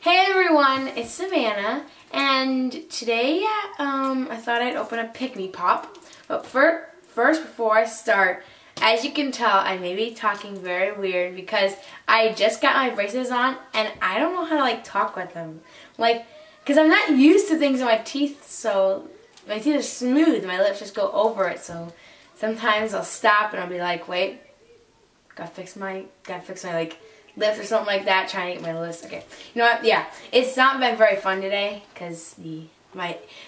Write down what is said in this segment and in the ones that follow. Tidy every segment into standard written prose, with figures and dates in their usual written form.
Hey everyone, it's Savannah, and today I thought I'd open a Pikmi Pop. But first, before I start, as you can tell, I may be talking very weird because I just got my braces on and I don't know how to talk with them. Because I'm not used to things in my teeth, so my teeth are smooth, my lips just go over it, so sometimes I'll stop and I'll be like, wait, gotta fix my lips or something like that, trying to get my lips. Okay, you know what? Yeah, it's not been very fun today because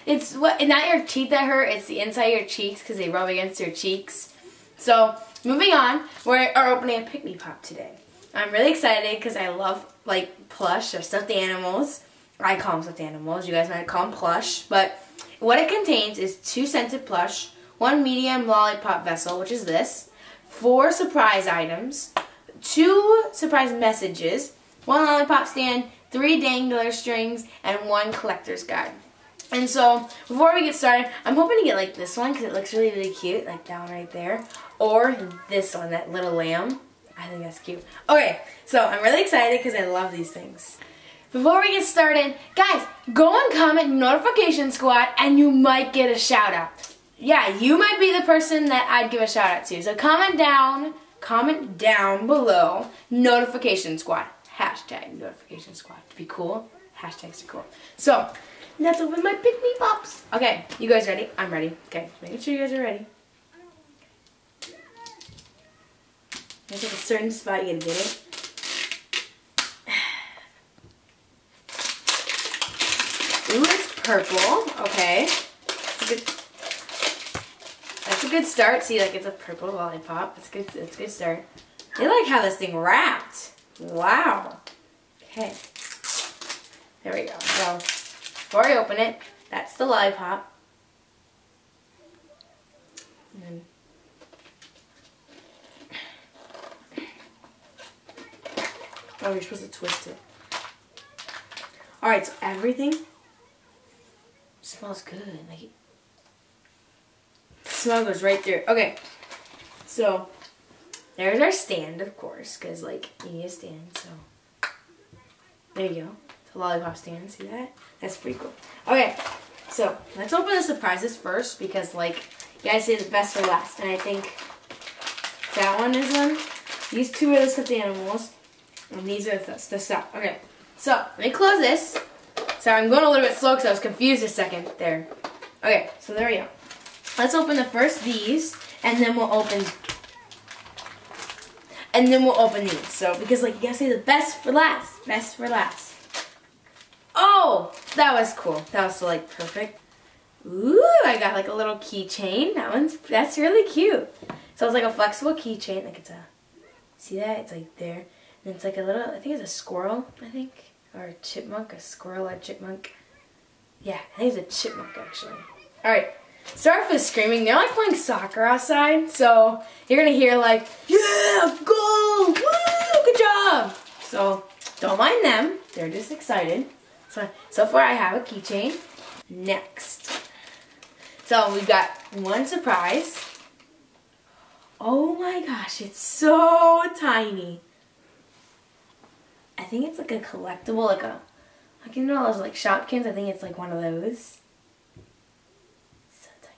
it's not your teeth that hurt, it's the inside of your cheeks because they rub against your cheeks. So moving on, we are opening a Pikmi Pop today. I'm really excited because I love plush or stuffed animals. I call them stuffed animals. You guys might call them plush, but what it contains is 2 scented plush, 1 medium lollipop vessel, which is this, 4 surprise items, 2 surprise messages, 1 lollipop stand, 3 dangler strings, and 1 collector's guide. And so, before we get started, I'm hoping to get this one because it looks really, really cute, like that one right there. Or this one, that little lamb. I think that's cute. Okay, so I'm really excited because I love these things. Before we get started, guys, go and comment Notification Squad and you might get a shout out. Yeah, you might be the person that I'd give a shout out to. So comment down below Notification Squad. Hashtag Notification Squad. To be cool. Hashtags are cool. So, let's open my Pikmi Pops. Okay, you guys ready? I'm ready. Okay, making sure you guys are ready. There's a certain spot you gotta get it. Ooh, it's purple. Okay. That's a good start. See, it's a purple lollipop. That's good. That's a good start. I like how this thing wrapped. Wow. Okay. There we go. So, before I open it, that's the lollipop. And then oh, you're supposed to twist it. Alright, so everything smells good. The smell goes right through. Okay, so there's our stand, of course, because you need a stand. So there you go, the lollipop stand. See that? That's pretty cool. Okay, so let's open the surprises first because you guys say the best for last, and I think that one is one. These 2 are the stuffed animals, and these are the stuff. Okay, so let me close this. Sorry, I'm going a little bit slow because I was confused a second there. Okay, so there we go. Let's open the first these, and then we'll open these. So, because you gotta say the best for last. Best for last. Oh, that was cool. That was so perfect. Ooh, I got a little keychain. That's really cute. So it's a flexible keychain. It's a, see that? It's there. And it's a little, I think it's a squirrel, or a chipmunk, a squirrel or a chipmunk. Yeah, I think it's a chipmunk actually. Alright, sorry for the screaming. They're playing soccer outside, so you're gonna hear yeah, goal, woo, good job. So don't mind them, they're just excited. So far I have a keychain. Next. So we've got 1 surprise. Oh my gosh, it's so tiny. I think it's a collectible, you know those Shopkins? I think it's one of those. So tiny.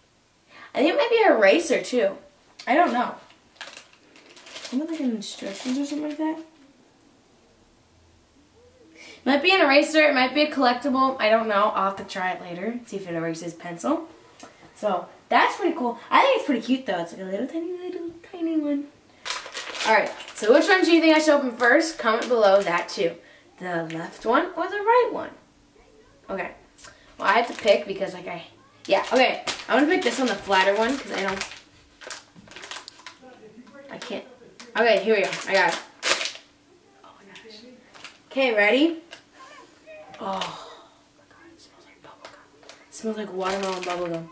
I think it might be an eraser too. I don't know. Maybe instructions or something like that. Might be an eraser, it might be a collectible. I don't know. I'll have to try it later. See if it erases pencil. So that's pretty cool. I think it's pretty cute though. It's a little tiny one. Alright, so which one do you think I should open first? Comment below that too. The left one or the right one? Okay. Well, I had to pick because yeah, okay. I'm going to pick this one, the flatter one, because I can't. Okay, here we go. I got it. Oh my gosh. Okay, ready? Oh my god, it smells like bubblegum. It smells like watermelon bubblegum.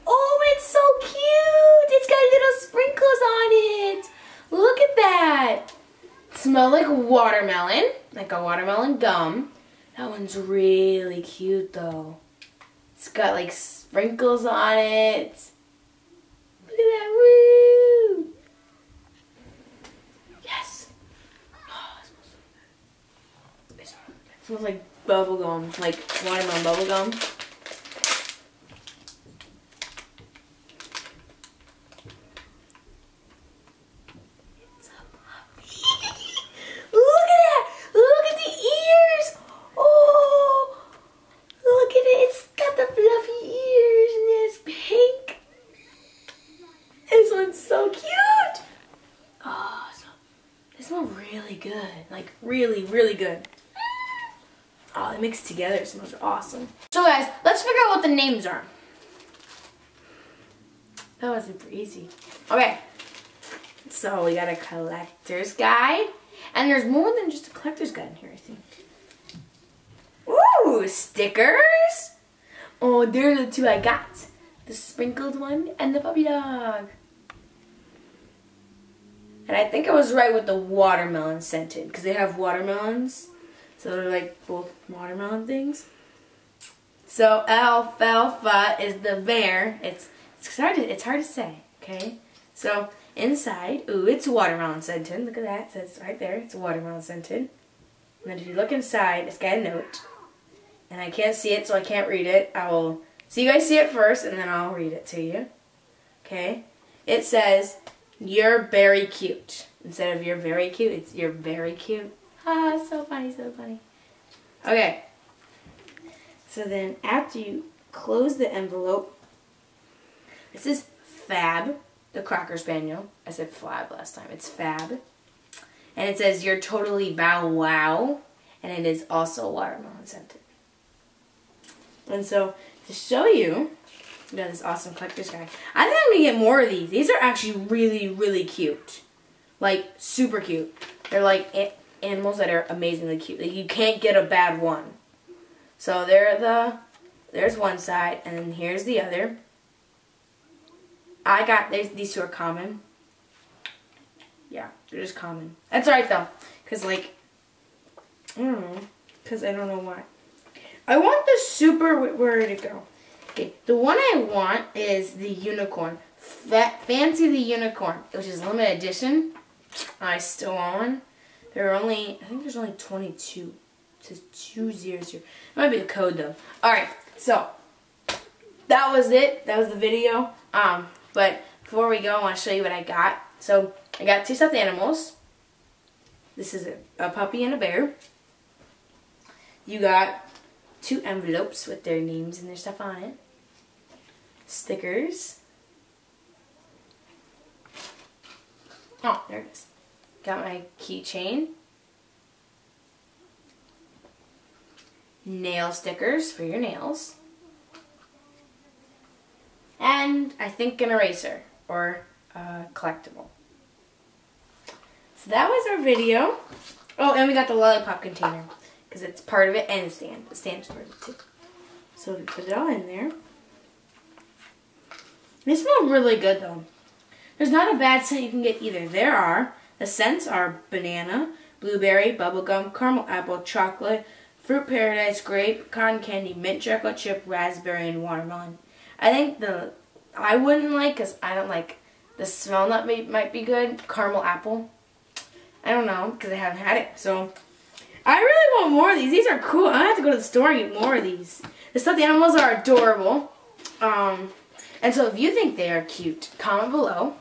Oh, it's so cute! It's got little sprinkles on it! Look at that! It smells like watermelon, like a watermelon gum. That one's really cute though. It's got sprinkles on it. Look at that, woo! Yes! Oh, it smells so good. It smells good. smells like bubble gum, like watermelon bubble gum. It's a puppy. Look at that! Look at the ears! Oh! Look at it! It's got the fluffy ears and it's pink. This one's so cute! Oh, they smell really good. Like, really, really good. Oh, they mix together. It smells awesome. So guys, let's figure out what the names are. That was super easy. Okay. So we got a collector's guide. And there's more than just a collector's guide in here, I think. Ooh, stickers. Oh, they're the two I got. The sprinkled one and the puppy dog. And I think I was right with the watermelon scented. Because they have watermelons. So they're like both watermelon things. So alfalfa is the bear. It's hard to say, okay? So inside, ooh, it's watermelon scented. Look at that. It says right there, it's watermelon scented. And then if you look inside, it's got a note. And I can't see it, so I can't read it. So you guys see it first, and then I'll read it to you. Okay? It says, "You're very cute." Instead of "you're very cute," it's "you're very cute." Ah, so funny, so funny. Okay. So then after you close the envelope, this is Fab, the Cocker Spaniel. I said Flab last time. It's Fab. And it says, "You're totally bow wow." And it is also watermelon scented. And so to show you, we got this awesome collector's guide. I think I'm going to get more of these. These are actually really, really cute. Like, super cute. They're like animals that are amazingly cute. Like, you can't get a bad one. So there's one side, and then here's the other. These two are common. Yeah, they're just common. That's alright though, because like, I don't know, because I don't know why. I want the super, where did it go? Okay, the one I want is the unicorn. Fancy the unicorn, which is limited edition. I still want one. There are only, I think there's only 22. It says 200. It might be a code though. Alright, so that was it. That was the video. But before we go, I want to show you what I got. So I got two stuffed animals. This is a puppy and a bear. You got two envelopes with their names and their stuff on it. Stickers. Oh, there it is. Got my keychain. Nail stickers for your nails. And I think an eraser or a collectible. So that was our video. Oh, and we got the lollipop container because it's part of it and the stand. The stand's part of it too. So we put it all in there. They smell really good though. There's not a bad scent you can get either. The scents are banana, blueberry, bubblegum, caramel apple, chocolate, fruit paradise, grape, cotton candy, mint chocolate chip, raspberry, and watermelon. I think I wouldn't like, because I don't like the smell that might be good, caramel apple. I don't know, because I haven't had it. So, I really want more of these. These are cool. I have to go to the store and get more of these. The stuffed animals are adorable. And so if you think they are cute, comment below.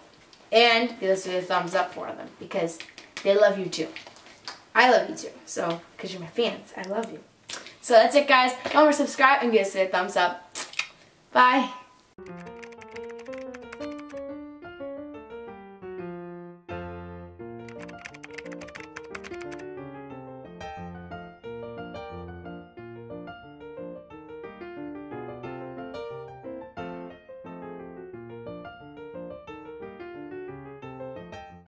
And give us a thumbs up for them, because they love you too. I love you too. So, because you're my fans. I love you. So that's it, guys. Don't forget to subscribe and give us a thumbs up. Bye.